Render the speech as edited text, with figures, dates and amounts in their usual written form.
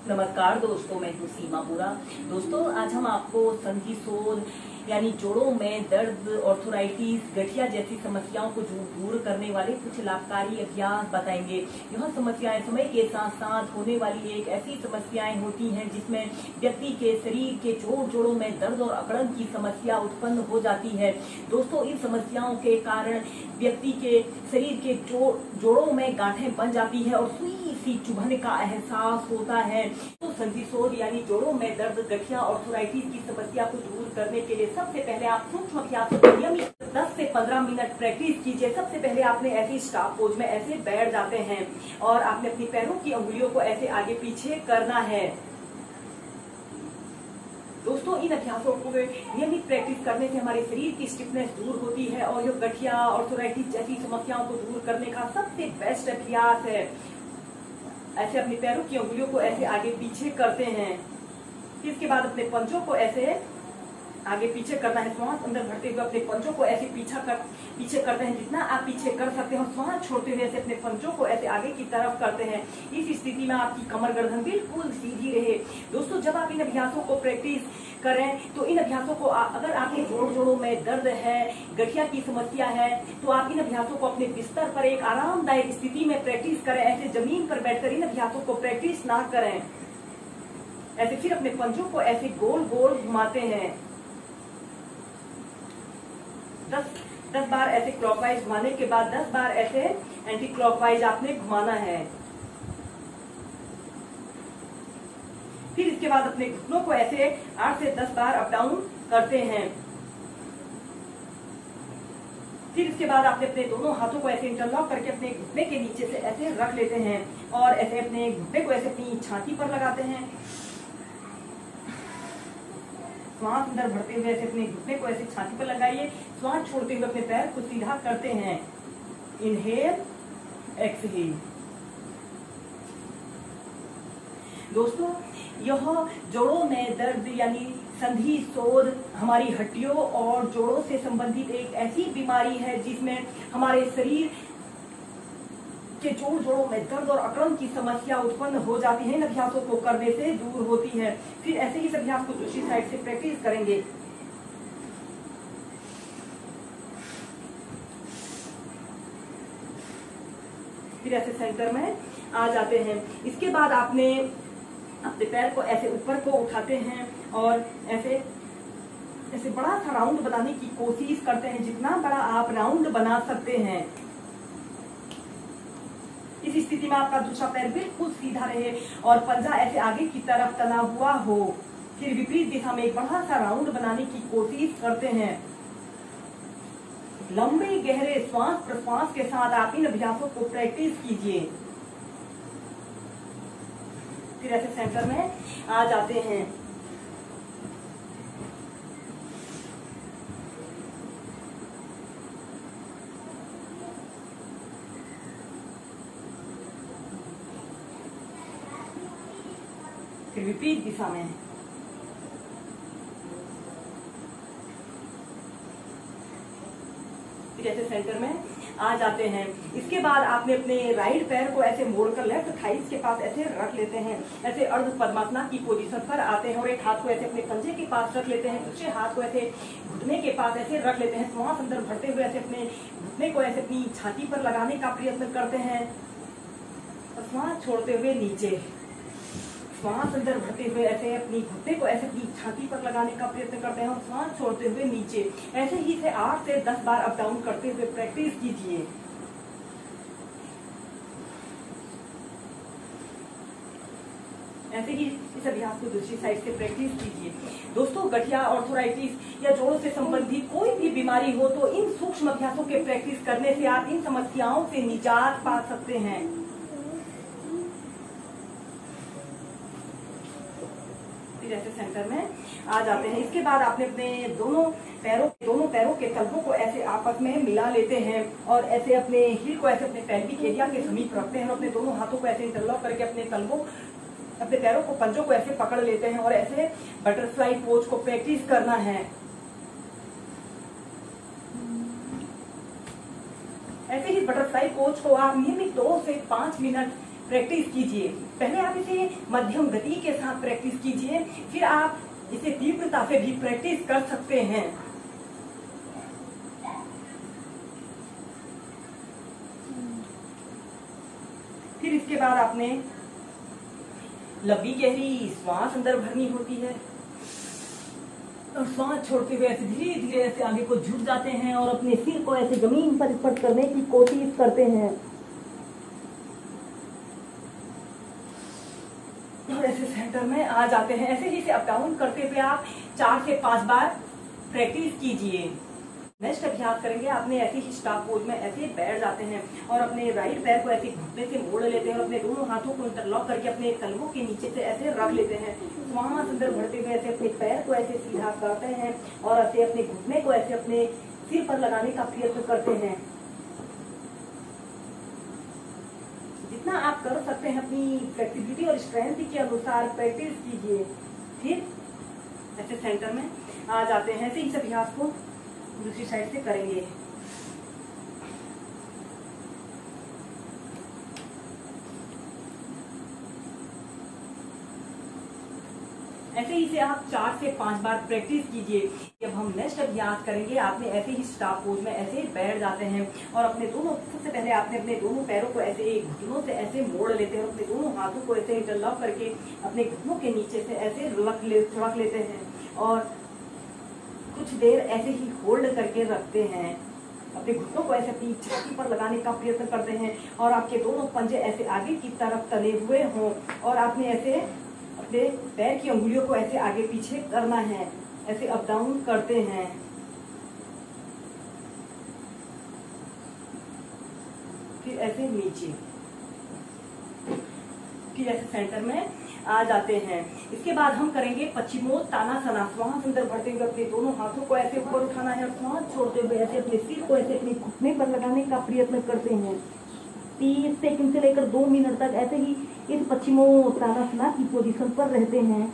नमस्कार दोस्तों, मैं हूँ सीमा पुरा। दोस्तों, आज हम आपको संधि शोध यानी जोड़ों में दर्द, ऑर्थराइटिस, गठिया जैसी समस्याओं को दूर करने वाले कुछ लाभकारी अभ्यास बताएंगे। यह समस्याएं समय के साथ साथ होने वाली एक ऐसी समस्याएं होती हैं जिसमें व्यक्ति के शरीर के जोड़ों में दर्द और अकड़न की समस्या उत्पन्न हो जाती है। दोस्तों, इन समस्याओं के कारण व्यक्ति के शरीर के जोड़ों में गांठें बन जाती है और सुई सी चुभन का एहसास होता है। तो संधि शोध यानी जोड़ों में दर्द, गठिया, ऑर्थराइटिस की समस्या को दूर करने के लिए सबसे पहले आप सूक्ष्म अभ्यासों को नियमित 10 से 15 मिनट प्रैक्टिस कीजिए। सबसे पहले आपने ऐसी स्टाफ पोज में ऐसे बैठ जाते हैं और आपने अपनी पैरों की अंगुलियों को ऐसे आगे पीछे करना है। दोस्तों, इन अभ्यासों को नियमित प्रैक्टिस करने से हमारे शरीर की स्टिफनेस दूर होती है और यह गठिया, ऑर्थराइटिस जैसी समस्याओं को दूर करने का सबसे बेस्ट अभ्यास है। ऐसे अपने पैरों की अंगुलियों को ऐसे आगे पीछे करते हैं। फिर इसके बाद अपने पंजों को ऐसे आगे पीछे करना है। श्वास अंदर भरते हुए अपने पंजों को ऐसे पीछे करते हैं। जितना आप पीछे कर सकते हो, श्वास छोड़ते हुए ऐसे अपने पंजों को ऐसे आगे की तरफ करते हैं। इस स्थिति में आपकी कमर गर्दन बिल्कुल सीधी रहे। दोस्तों, जब आप इन अभ्यासों को प्रैक्टिस करें तो इन अभ्यासों को अगर आपके जोड़ों में दर्द है, गठिया की समस्या है, तो आप इन अभ्यासों को अपने बिस्तर पर एक आरामदायक स्थिति में प्रैक्टिस करें। ऐसे जमीन पर बैठकर इन अभ्यासों को प्रैक्टिस ना करें। ऐसे फिर अपने पंजों को ऐसे गोल गोल घुमाते हैं। 10 बार ऐसे क्लॉकवाइज घुमाने के बाद 10 बार ऐसे एंटी क्लॉकवाइज आपने घुमाना है। फिर इसके बाद अपने घुटनों को ऐसे 8 से 10 बार अप डाउन करते हैं। फिर इसके बाद आपने अपने दोनों हाथों को ऐसे इंटरलॉक करके अपने घुटने के नीचे से ऐसे रख लेते हैं और ऐसे अपने घुटने को ऐसे अपनी छाती पर लगाते हैं। श्वास अंदर भरते हुए ऐसे अपने घुटने को ऐसे छाती पर लगाइए। श्वास छोड़ते हुए अपने पैर को सीधा करते हैं। Inhale, exhale. दोस्तों, यह जोड़ों में दर्द यानी संधि शोध हमारी हड्डियों और जोड़ों से संबंधित एक ऐसी बीमारी है जिसमें हमारे शरीर के जोड़ों में दर्द और अकड़न की समस्या उत्पन्न हो जाती है। इन अभ्यासों को करने से दूर होती है। फिर ऐसे ही इस अभ्यास को दूसरी साइड से प्रैक्टिस करेंगे। फिर ऐसे सेंटर में आ जाते हैं। इसके बाद आपने अपने पैर को ऐसे ऊपर को उठाते हैं और ऐसे बड़ा सा राउंड बनाने की कोशिश करते हैं। जितना बड़ा आप राउंड बना सकते हैं। इस स्थिति में आपका दूसरा पैर बिल्कुल सीधा रहे और पंजा ऐसे आगे की तरफ तना हुआ हो। फिर विपरीत दिशा में एक बड़ा सा राउंड बनाने की कोशिश करते हैं। लंबे गहरे श्वास प्रश्वास के साथ आप इन अभ्यासों को प्रैक्टिस कीजिए। फिर ऐसे सेंटर में आ जाते हैं। फिर विपरीत दिशा में फिर ऐसे सेंटर में आ जाते हैं। इसके बाद आपने अपने राइट पैर को ऐसे मोड़कर लेफ्ट थाइस के पास ऐसे रख लेते हैं। ऐसे अर्ध पद्मासना की पोजीशन पर आते हैं और एक हाथ को ऐसे अपने पंजे के पास रख लेते हैं। दूसरे हाथ को ऐसे घुटने के पास ऐसे रख लेते हैं। श्वास अंदर भरते हुए ऐसे अपने घुटने को ऐसे अपनी छाती पर लगाने का प्रयत्न करते हैं और श्वास छोड़ते हुए नीचे। श्वास अंदर भरते हुए ऐसे अपनी घुटने को ऐसे अपनी छाती पर लगाने का प्रयत्न करते हैं और श्वास छोड़ते हुए नीचे। ऐसे ही से 8 से 10 बार अप डाउन करते हुए प्रैक्टिस कीजिए। ऐसे ही इस अभ्यास को दूसरी साइड से प्रैक्टिस कीजिए। दोस्तों, गठिया, ऑर्थराइटिस या जोड़ों से संबंधित कोई भी बीमारी हो तो इन सूक्ष्म अभ्यासों के प्रैक्टिस करने से आप इन समस्याओं से निजात पा सकते हैं। ऐसे सेंटर में आ जाते हैं। इसके बाद आपने अपने दोनों पैरों के तलवों को ऐसे आपस में मिला लेते हैं और ऐसे अपने हील को ऐसे अपने पेल्विक एरिया के समीप रखते हैं और अपने दोनों हाथों को ऐसे इंटरलॉक करके अपने पैरों को पंजों को ऐसे पकड़ लेते हैं और ऐसे बटरफ्लाई पोज को प्रैक्टिस करना है। ऐसे ही बटरफ्लाई पोज को आप नियमित 2 से 5 मिनट प्रैक्टिस कीजिए। पहले आप इसे मध्यम गति के साथ प्रैक्टिस कीजिए, फिर आप इसे तीव्रता से भी प्रैक्टिस कर सकते हैं। फिर इसके बाद आपने लंबी गहरी श्वास अंदर भरनी होती है और श्वास छोड़ते हुए ऐसे धीरे धीरे ऐसे आगे को झुक जाते हैं और अपने सिर को ऐसे जमीन पर स्पर्श करने की कोशिश करते हैं और ऐसे सेंटर में आ जाते हैं। ऐसे ही अप डाउन करते हुए आप 4 से 5 बार प्रैक्टिस कीजिए। नेक्स्ट अभ्यास करेंगे, आपने ऐसे ही स्टॉप पोज में ऐसे बैठ जाते हैं और अपने राइट पैर को ऐसे घुटने से मोड़ लेते हैं और अपने दोनों हाथों को इंटरलॉक करके अपने तलवों के नीचे से ऐसे रख लेते हैं। श्वास अंदर भरते हुए ऐसे अपने पैर को ऐसे सीधा करते हैं और ऐसे अपने घुटने को ऐसे अपने सिर पर लगाने का प्रयत्न करते हैं। जितना आप कर सकते हैं अपनी फ्लेक्सिबिलिटी और स्ट्रेंथ के अनुसार प्रैक्टिस कीजिए। फिर ऐसे सेंटर में आ जाते हैं। ऐसे इस अभ्यास को दूसरी साइड से करेंगे। ऐसे ही से आप 4 से 5 बार प्रैक्टिस कीजिए। जब हम नेक्स्ट अभ्यास करेंगे, आपने ऐसे ही स्टॉप पोज में ऐसे बैठ जाते हैं और अपने दोनों, सबसे पहले आपने अपने दोनों पैरों को ऐसे घुटनों से ऐसे मोड़ लेते हैं और अपने दोनों हाथों को ऐसे इंटरलॉक करके अपने घुटनों के नीचे से ऐसे रख लेते हैं और कुछ देर ऐसे ही होल्ड करके रखते हैं। अपने घुटनों को ऐसे अपनी छाती पर लगाने का प्रयत्न करते हैं और आपके दोनों पंजे ऐसे आगे की तरफ तले हुए हों और आपने ऐसे अपने पैर की अंगुलियों को ऐसे आगे पीछे करना है। ऐसे अप डाउन करते हैं। फिर ऐसे नीचे, फिर ऐसे सेंटर में आ जाते हैं। इसके बाद हम करेंगे पश्चिमोत्तानासना। श्वास अंदर भरते हुए अपने दोनों हाथों को ऐसे ऊपर उठाना है और श्वास छोड़ते हुए ऐसे अपने सिर को ऐसे अपने घुटने पर लगाने का प्रयत्न करते हैं। 30 सेकंड से लेकर 2 मिनट तक ऐसे ही इस पश्चिमोत्तानासना की पोजीशन पर रहते हैं।